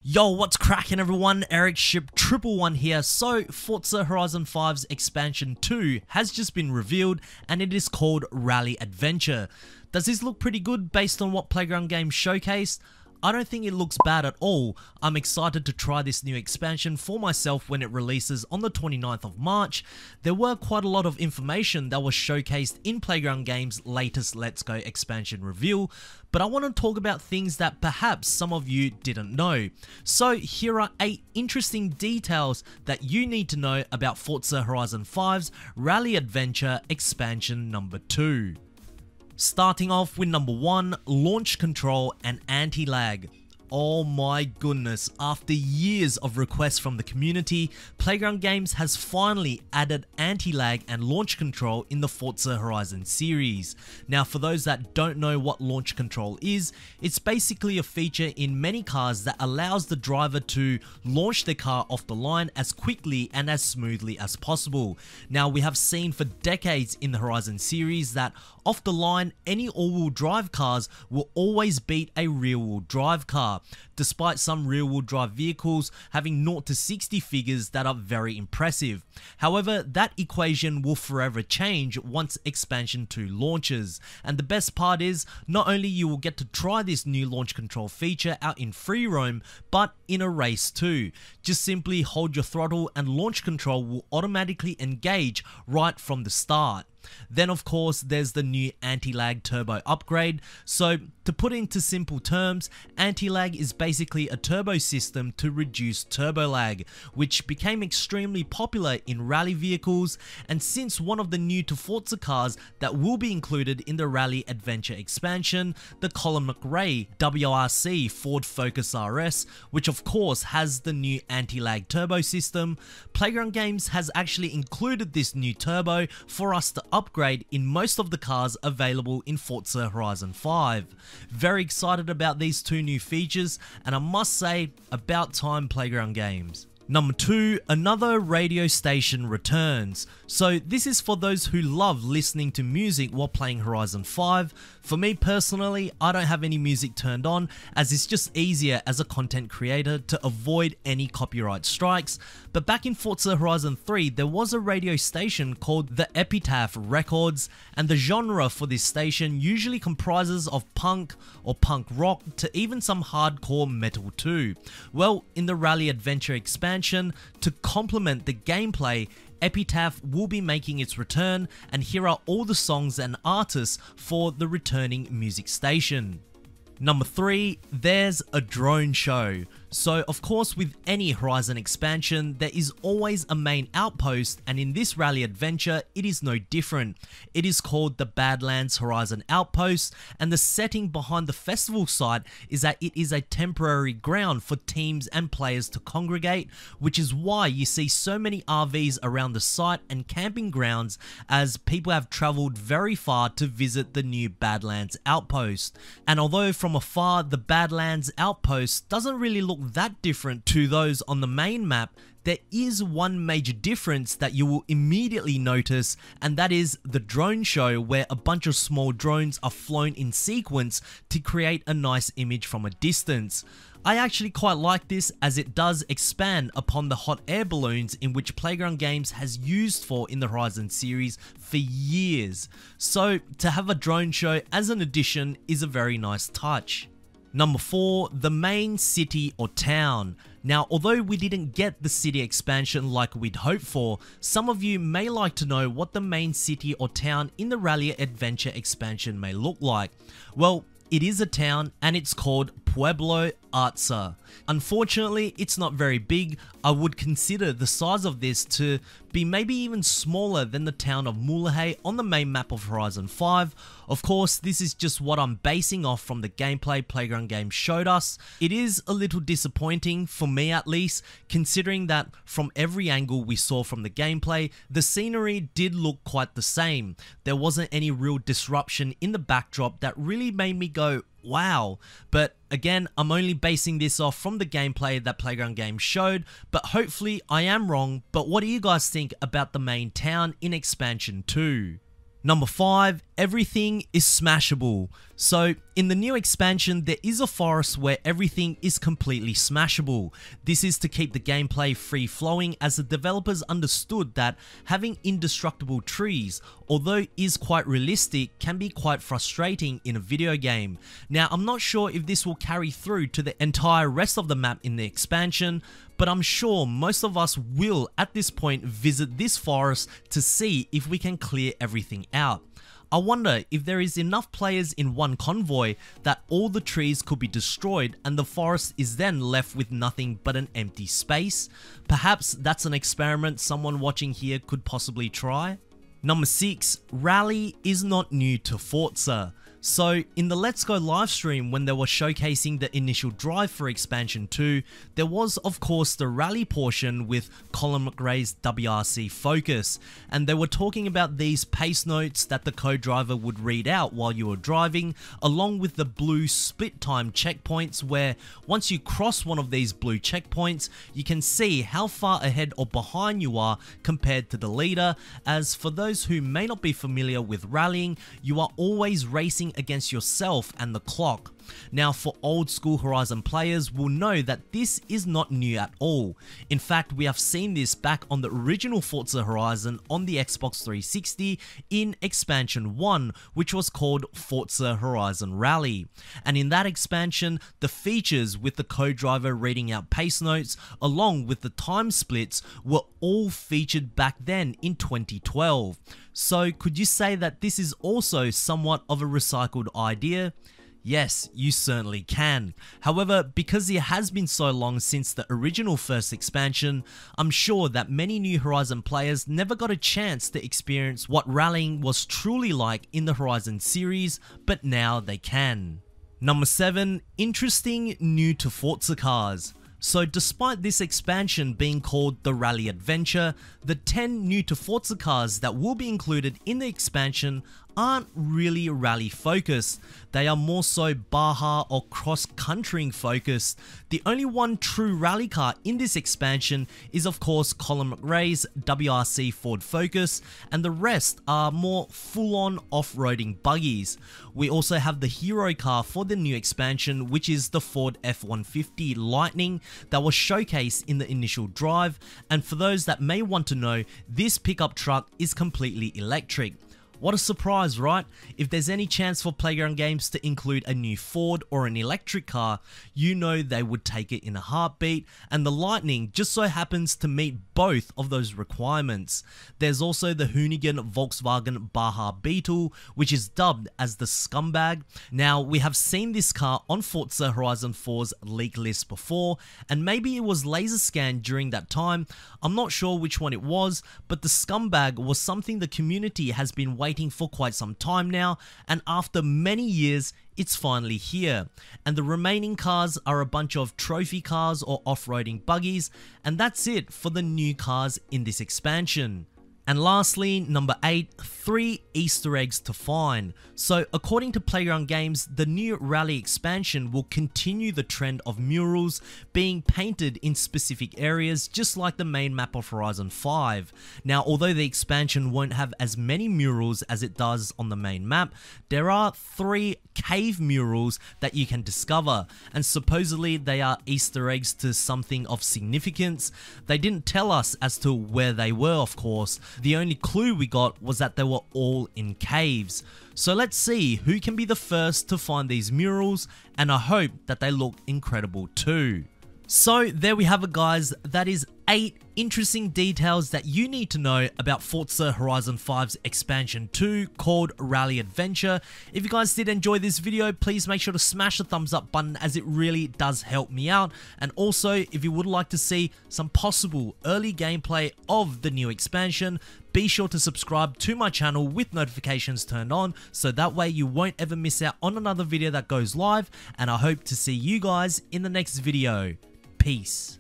Yo, what's cracking everyone? Ericship 111 here. So, Forza Horizon 5's Expansion 2 has just been revealed and it is called Rally Adventure. Does this look pretty good based on what Playground Games showcased? I don't think it looks bad at all. I'm excited to try this new expansion for myself when it releases on the 29th of March. There were quite a lot of information that was showcased in Playground Games' latest Let's Go expansion reveal, but I want to talk about things that perhaps some of you didn't know. So here are 8 interesting details that you need to know about Forza Horizon 5's Rally Adventure expansion number 2. Starting off with number 1, launch control and anti-lag. Oh my goodness, after years of requests from the community, Playground Games has finally added anti-lag and launch control in the Forza Horizon series. Now for those that don't know what launch control is, it's basically a feature in many cars that allows the driver to launch their car off the line as quickly and as smoothly as possible. Now we have seen for decades in the Horizon series that off the line, any all-wheel drive cars will always beat a rear-wheel drive car, despite some rear-wheel drive vehicles having 0 to 60 figures that are very impressive. However, that equation will forever change once Expansion 2 launches, and the best part is, not only you will get to try this new launch control feature out in free roam, but in a race too. Just simply hold your throttle and launch control will automatically engage right from the start. Then of course there's the new anti-lag turbo upgrade. So to put it into simple terms, anti-lag is basically a turbo system to reduce turbo lag, which became extremely popular in rally vehicles, and since one of the new to Forza cars that will be included in the Rally Adventure expansion, the Colin McRae WRC Ford Focus RS, which of course has the new anti-lag turbo system, Playground Games has actually included this new turbo for us to upgrade in most of the cars available in Forza Horizon 5. Very excited about these 2 new features, and I must say, about time Playground Games. Number 2, another radio station returns. So this is for those who love listening to music while playing Horizon 5. For me personally, I don't have any music turned on, as it's just easier as a content creator to avoid any copyright strikes. But back in Forza Horizon 3, there was a radio station called the Epitaph Records, and the genre for this station usually comprises of punk or punk rock to even some hardcore metal too. Well, in the Rally Adventure expansion, to complement the gameplay, Epitaph will be making its return, and here are all the songs and artists for the returning music station. Number 3, there's a drone show. So of course with any Horizon expansion there is always a main outpost, and in this Rally Adventure it is no different. It is called the Badlands Horizon Outpost, and the setting behind the festival site is that it is a temporary ground for teams and players to congregate, which is why you see so many RVs around the site and camping grounds, as people have travelled very far to visit the new Badlands Outpost. And although from afar the Badlands Outpost doesn't really look that different to those on the main map, there is one major difference that you will immediately notice, and that is the drone show, where a bunch of small drones are flown in sequence to create a nice image from a distance. I actually quite like this, as it does expand upon the hot air balloons in which Playground Games has used for in the Horizon series for years. So to have a drone show as an addition is a very nice touch. Number 4, the main city or town. Now, although we didn't get the city expansion like we'd hoped for, some of you may like to know what the main city or town in the Rally Adventure expansion may look like. Well, it is a town, and it's called Pueblo Arza. Unfortunately, it's not very big. I would consider the size of this to be maybe even smaller than the town of Mulegé on the main map of Horizon 5. Of course, this is just what I'm basing off from the gameplay Playground Games showed us. It is a little disappointing, for me at least, considering that from every angle we saw from the gameplay, the scenery did look quite the same. There wasn't any real disruption in the backdrop that really made me go, wow. But again, I'm only basing this off from the gameplay that Playground Games showed, but hopefully I am wrong. But what do you guys think about the main town in Expansion 2? Number 5, everything is smashable. So, in the new expansion, there is a forest where everything is completely smashable. This is to keep the gameplay free-flowing, as the developers understood that having indestructible trees, although is quite realistic, can be quite frustrating in a video game. Now, I'm not sure if this will carry through to the entire rest of the map in the expansion, but I'm sure most of us will at this point visit this forest to see if we can clear everything out. I wonder if there is enough players in one convoy that all the trees could be destroyed and the forest is then left with nothing but an empty space. Perhaps that's an experiment someone watching here could possibly try. Number 6, Rally is not new to Forza. So, in the Let's Go livestream when they were showcasing the initial drive for Expansion 2, there was of course the rally portion with Colin McRae's WRC Focus, and they were talking about these pace notes that the co-driver would read out while you were driving, along with the blue split time checkpoints where once you cross one of these blue checkpoints, you can see how far ahead or behind you are compared to the leader, as for those who may not be familiar with rallying, you are always racing against yourself and the clock. Now, for old school Horizon players will know that this is not new at all. In fact, we have seen this back on the original Forza Horizon on the Xbox 360 in Expansion 1, which was called Forza Horizon Rally. And in that expansion, the features with the co-driver reading out pace notes along with the time splits were all featured back then in 2012. So could you say that this is also somewhat of a recycled idea? Yes, you certainly can. However, because it has been so long since the original first expansion, I'm sure that many new Horizon players never got a chance to experience what rallying was truly like in the Horizon series, but now they can. Number 7, interesting new to Forza cars. So despite this expansion being called the Rally Adventure, the 10 new to Forza cars that will be included in the expansion aren't really rally focused. They are more so Baja or cross-countrying focused. The only one true rally car in this expansion is of course Colin McRae's WRC Ford Focus, and the rest are more full-on off-roading buggies. We also have the hero car for the new expansion, which is the Ford F-150 Lightning that was showcased in the initial drive, and for those that may want to know, this pickup truck is completely electric. What a surprise, right? If there's any chance for Playground Games to include a new Ford or an electric car, you know they would take it in a heartbeat, and the Lightning just so happens to meet both of those requirements. There's also the Hoonigan Volkswagen Baja Beetle, which is dubbed as the Scumbag. Now, we have seen this car on Forza Horizon 4's leak list before, and maybe it was laser scanned during that time. I'm not sure which one it was, but the Scumbag was something the community has been waiting for quite some time now, and after many years, it's finally here. And the remaining cars are a bunch of trophy cars or off-roading buggies, and that's it for the new cars in this expansion. And lastly, number 8, 3 Easter eggs to find. So according to Playground Games, the new Rally expansion will continue the trend of murals being painted in specific areas, just like the main map of Horizon 5. Now, although the expansion won't have as many murals as it does on the main map, there are 3 cave murals that you can discover, and supposedly they are Easter eggs to something of significance. They didn't tell us as to where they were, of course. The only clue we got was that they were all in caves. So let's see who can be the first to find these murals, and I hope that they look incredible too. So there we have it, guys. That is 8 interesting details that you need to know about Forza Horizon 5's Expansion 2 called Rally Adventure. If you guys did enjoy this video, please make sure to smash the thumbs up button, as it really does help me out. And also, if you would like to see some possible early gameplay of the new expansion, be sure to subscribe to my channel with notifications turned on, so that way you won't ever miss out on another video that goes live. And I hope to see you guys in the next video. Peace.